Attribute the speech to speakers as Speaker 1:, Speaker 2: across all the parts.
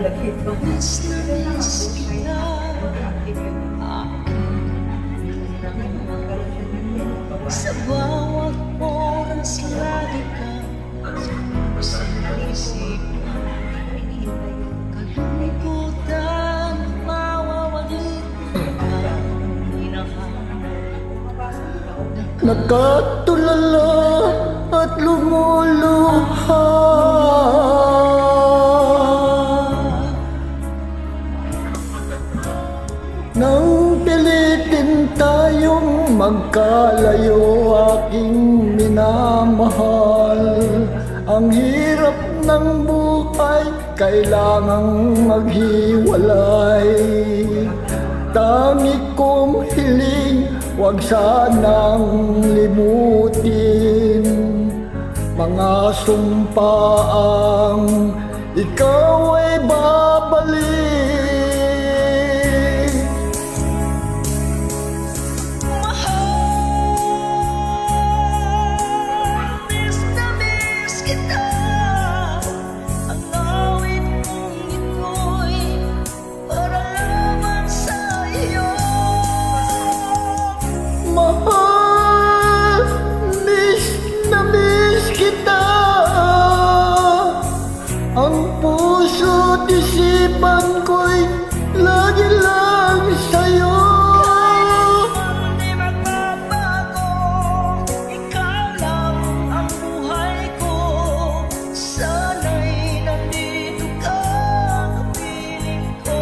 Speaker 1: Mas namiss kita, sa bawat oras lagi ka sa isip. Kalungkutan, mawawaglit ka,
Speaker 2: nakatulala at lumuluha. Nang pilitin tayong magkalayo, aking minamahal, ang hirap ng buhay, kailangang maghiwalay. Tangi kong hiling, huwag sanang limutin mga sumpaang ikaw ay babalik. Mahal, miss na miss kita. Ang puso't isipan ko'y lagi lang sa'yo.
Speaker 1: di magbabago, ikaw lang ang buhay ko. Sana'y nandito ka, kapiling ko.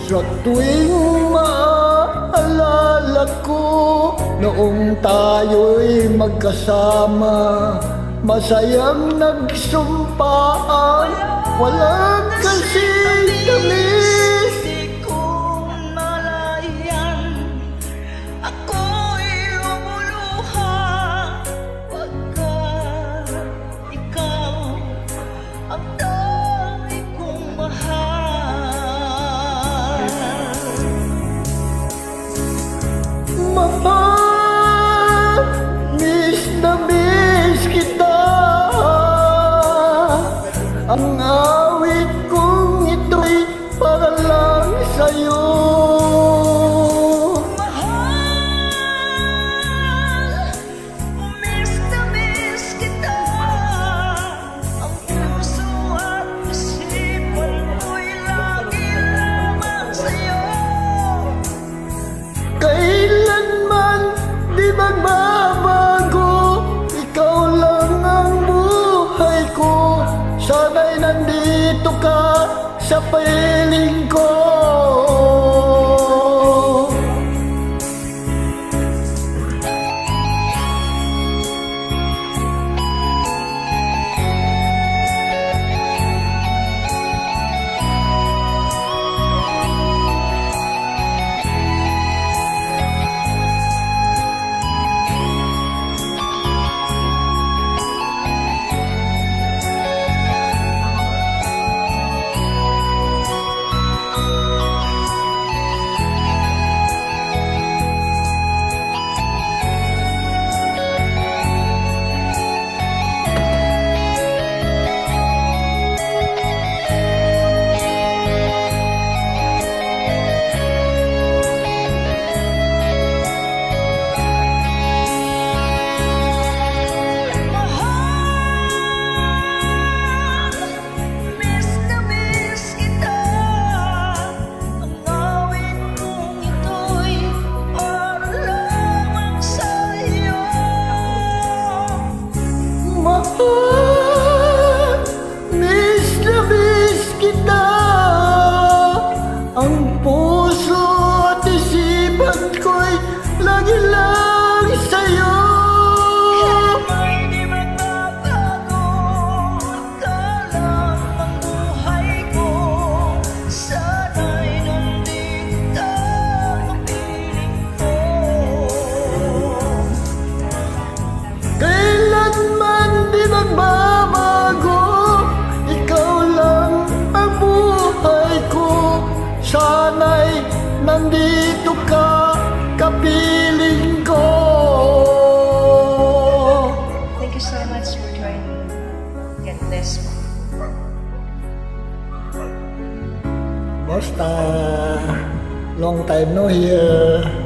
Speaker 2: Sa tuwing maaalala ko noong tayo'y magkasama, masayang nagsumpaan, walang kasing tamis.
Speaker 1: Di ko malayan, ako'y lumuluha pagkat ikaw ang dami kong mahal.
Speaker 2: Mahal, miss na miss kita. Ang awit kong ito'y para lang sa'yo.
Speaker 1: Mahal, miss na miss kita. Ang puso at isipan ko'y lagi lamang sa'yo.
Speaker 2: Kailanman di magbabago, ikaw lang ang buhay ko. Sana'y nandito ka sa piling ko.
Speaker 1: God bless po.
Speaker 2: Basta, long time no here.